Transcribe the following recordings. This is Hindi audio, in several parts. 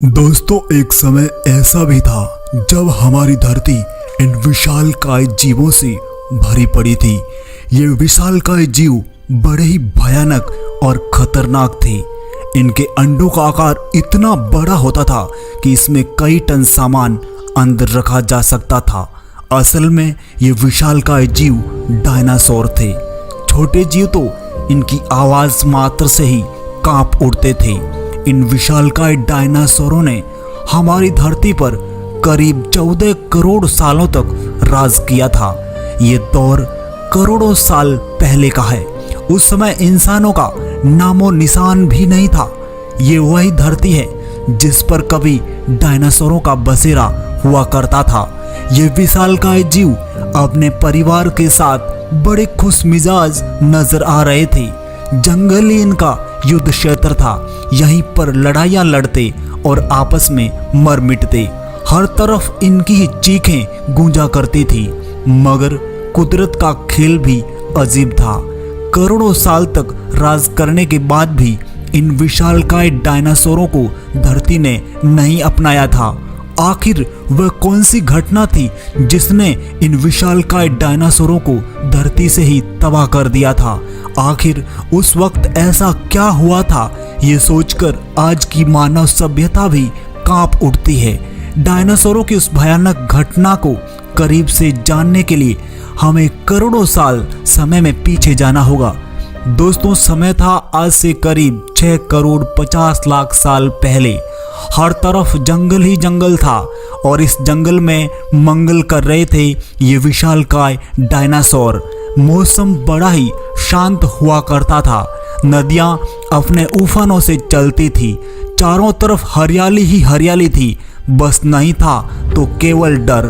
दोस्तों, एक समय ऐसा भी था जब हमारी धरती इन विशालकाय जीवों से भरी पड़ी थी। ये विशालकाय जीव बड़े ही भयानक और खतरनाक थे। इनके अंडों का आकार इतना बड़ा होता था कि इसमें कई टन सामान अंदर रखा जा सकता था। असल में ये विशालकाय जीव डायनासोर थे। छोटे जीव तो इनकी आवाज मात्र से ही कांप उठते थे। इन विशालकाय डायनासोरों ने हमारी धरती पर करीब 14 करोड़ सालों तक राज किया था। ये दौर करोड़ों साल पहले का है। उस समय इंसानों का नामो निशान भी नहीं था। ये वही धरती है जिस पर कभी डायनासोरों का बसेरा हुआ करता था। ये विशालकाय जीव अपने परिवार के साथ बड़े खुश मिजाज नजर आ रहे थे। जंगल ही इनका युद्ध क्षेत्र था। यहीं पर लड़ाइयां लड़ते और आपस में मर मिटते। हर तरफ इनकी ही चीखें गूंजा करती थी। मगर कुदरत का खेल भी अजीब था। करोड़ों साल तक राज करने के बाद भी इन विशालकाय डायनासोरों को धरती ने नहीं अपनाया था। आखिर वह कौन सी घटना थी जिसने इन विशालकाय डायनासोरों को धरती से ही तबाह कर दिया था? आखिर उस वक्त ऐसा क्या हुआ था? ये सोचकर आज की मानव सभ्यता भी कांप उठती है। डायनासोरों की उस भयानक घटना को करीब से जानने के लिए हमें करोड़ों साल समय में पीछे जाना होगा। दोस्तों, समय था आज से करीब 6 करोड़ 50 लाख साल पहले। हर तरफ जंगल ही जंगल था और इस जंगल में मंगल कर रहे थे ये विशालकाय डायनासोर। मौसम बड़ा ही शांत हुआ करता था। नदियां अपने उफानों से चलती थी। चारों तरफ हरियाली ही हरियाली थी। बस नहीं था तो केवल डर,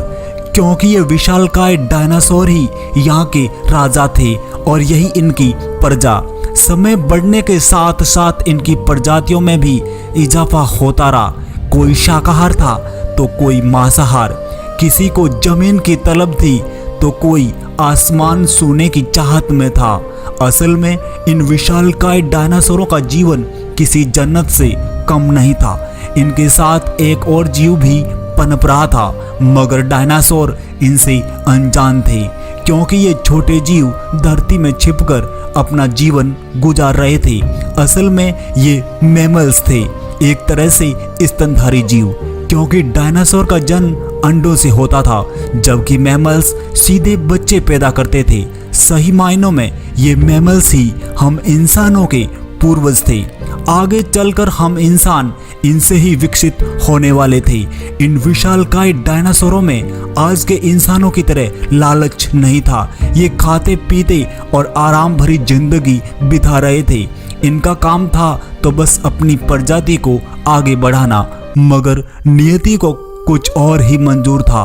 क्योंकि ये विशालकाय डायनासोर ही यहाँ के राजा थे और यही इनकी प्रजा। समय बढ़ने के साथ साथ इनकी प्रजातियों में भी इजाफा होता रहा। कोई शाकाहार था तो कोई मांसाहार। किसी को जमीन की तलब थी तो कोई आसमान छूने की चाहत में था। असल में इन विशालकाय डायनासोरों का जीवन किसी जन्नत से कम नहीं था। इनके साथ एक और जीव भी पनप रहा था, मगर डायनासोर इनसे अनजान थे, क्योंकि ये छोटे जीव धरती में छिपकर अपना जीवन गुजार रहे थे। असल में ये मैमल्स थे, एक तरह से स्तनधारी जीव, क्योंकि डायनासोर का जन्म अंडों से होता था, जबकि मैमल्स सीधे बच्चे पैदा करते थे। सही मायनों में ये मैमल्स ही हम इंसानों के पूर्वज थे। आगे चलकर हम इंसान इनसे ही विकसित होने वाले थे। इन विशालकाय डायनासोरों में आज के इंसानों की तरह लालच नहीं था। ये खाते पीते और आराम भरी जिंदगी बिता रहे थे। इनका काम था तो बस अपनी प्रजाति को आगे बढ़ाना, मगर नियति को कुछ और ही मंजूर था।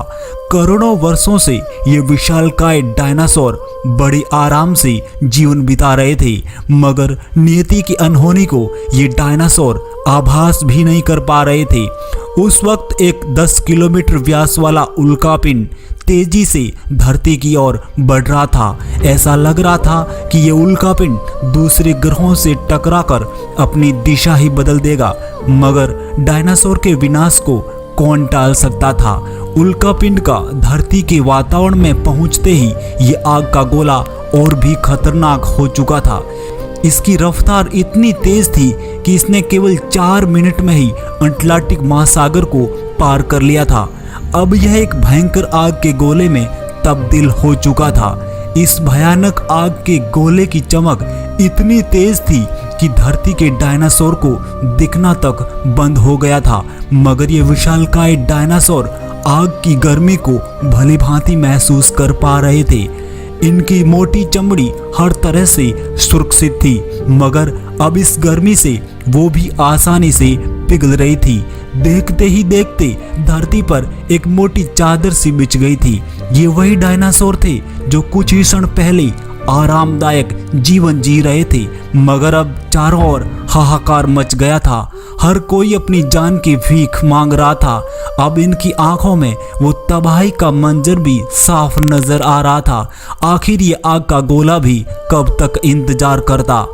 करोड़ों वर्षों से ये विशालकाय डायनासोर बड़े आराम से जीवन बिता रहे थे, मगर नियति की अनहोनी को ये डायनासोर आभास भी नहीं कर पा रहे थे। उस वक्त एक 10 किलोमीटर व्यास वाला उल्कापिंड तेजी से धरती की ओर बढ़ रहा था। ऐसा लग रहा था कि ये उल्कापिंड दूसरे ग्रहों से टकराकर अपनी दिशा ही बदल देगा, मगर डायनासोर के विनाश को कौन टाल सकता था? उल्कापिंड का धरती के वातावरण में पहुंचते ही ये आग का गोला और भी खतरनाक हो चुका था। इसकी रफ्तार इतनी तेज थी कि इसने केवल 4 मिनट में ही अटलांटिक महासागर को पार कर लिया था। अब यह एक भयंकर आग के गोले में तब्दील हो चुका था। इस भयानक आग के गोले की चमक इतनी तेज थी कि धरती के डायनासोर को दिखना तक बंद हो गया था, मगर ये विशालकाय डायनासोर आग की गर्मी को भली भांति महसूस कर पा रहे थे। इनकी मोटी चमड़ी हर तरह से सुरक्षित थी, मगर अब इस गर्मी से वो भी आसानी से पिघल रही थी। देखते ही देखते धरती पर एक मोटी चादर सी बिछ गई थी। ये वही डायनासोर थे जो कुछ ही क्षण पहले आरामदायक जीवन जी रहे थे, मगर अब चारों ओर हाहाकार मच गया था। हर कोई अपनी जान की भीख मांग रहा था। अब इनकी आंखों में वो तबाही का मंजर भी साफ नजर आ रहा था। आखिर ये आग का गोला भी कब तक इंतजार करता?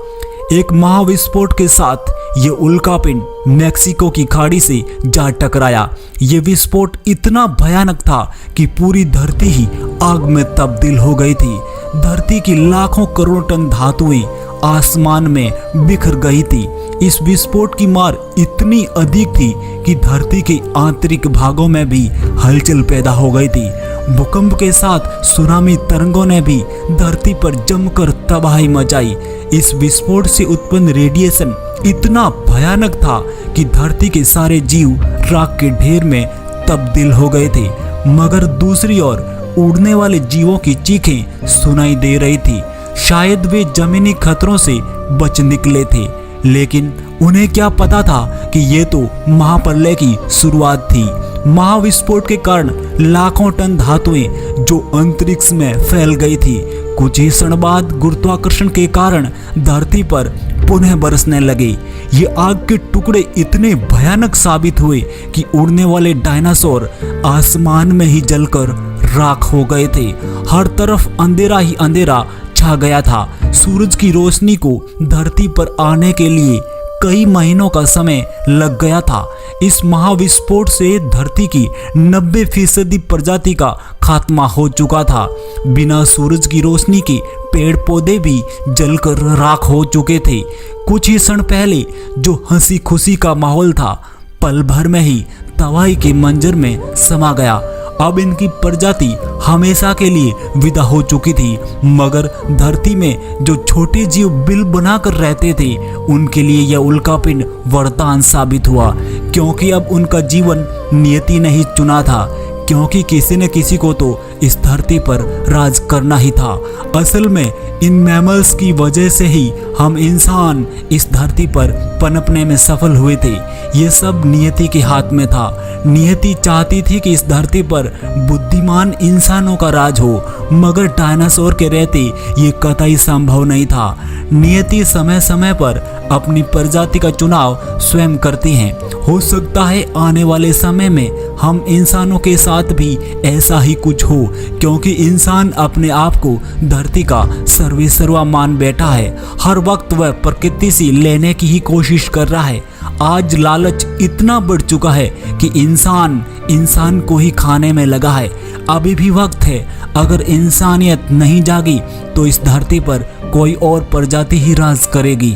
एक महाविस्फोट के साथ ये उल्कापिंड मेक्सिको की खाड़ी से जा टकराया। ये विस्फोट इतना भयानक था कि पूरी धरती ही आग में तब्दील हो गई थी। धरती की लाखों करोड़ टन धातुएं आसमान में बिखर गई थी। इस विस्फोट की मार इतनी अधिक थी कि धरती के आंतरिक भागों में भी हलचल पैदा हो गई थी। भूकंप के साथ सुनामी तरंगों ने भी धरती पर जमकर तबाही मचाई। इस विस्फोट से उत्पन्न रेडिएशन इतना भयानक था कि धरती के सारे जीव राख के ढेर में तब्दील हो गए थे। मगर दूसरी ओर उड़ने वाले जीवों की चीखें सुनाई दे रही थी। शायद वे जमीनी खतरों से बच निकले थे, लेकिन उन्हें क्या पता था कि ये तो महाप्रलय की शुरुआत थी। महाविस्फोट के कारण लाखों टन धातुएं जो अंतरिक्ष में फैल गई थी, कुछ ही क्षण बाद गुरुत्वाकर्षण के कारण धरती पर पुनः बरसने लगे। ये आग के टुकड़े इतने भयानक साबित हुए कि उड़ने वाले डायनासोर आसमान में ही जलकर राख हो गए थे। हर तरफ अंधेरा ही अंधेरा छा गया था। सूरज की रोशनी को धरती पर आने के लिए कई महीनों का समय लग गया था। इस महाविस्फोट से धरती की 90% प्रजाति का खात्मा हो चुका था। बिना सूरज की रोशनी के पेड़ पौधे भी जलकर राख हो चुके थे। कुछ ही क्षण पहले जो हंसी खुशी का माहौल था, पल भर में ही तबाही के मंजर में समा गया। अब इनकी प्रजाति हमेशा के लिए विदा हो चुकी थी। मगर धरती में जो छोटे जीव बिल बनाकर रहते थे, उनके लिए यह उल्कापिंड वरदान साबित हुआ, क्योंकि अब उनका जीवन नियति ने ही चुना था। क्योंकि किसी न किसी को तो इस धरती पर राज करना ही था। असल में इन मैमल्स की वजह से ही हम इंसान इस धरती पर पनपने में सफल हुए थे। ये सब नियति के हाथ में था। नियति चाहती थी कि इस धरती पर बुद्धिमान इंसानों का राज हो, मगर डायनासोर के रहते ये कतई संभव नहीं था। नियति समय समय पर अपनी प्रजाति का चुनाव स्वयं करती है। हो सकता है आने वाले समय में हम इंसानों के साथ भी ऐसा ही कुछ हो, क्योंकि इंसान अपने आप को धरती का सर्वेसर्वा मान बैठा है। हर वक्त वह प्रकृति से लेने की ही कोशिश कर रहा है। आज लालच इतना बढ़ चुका है कि इंसान को ही खाने में लगा है। अभी भी वक्त है। अगर इंसानियत नहीं जागी तो इस धरती पर कोई और प्रजाति ही राज करेगी।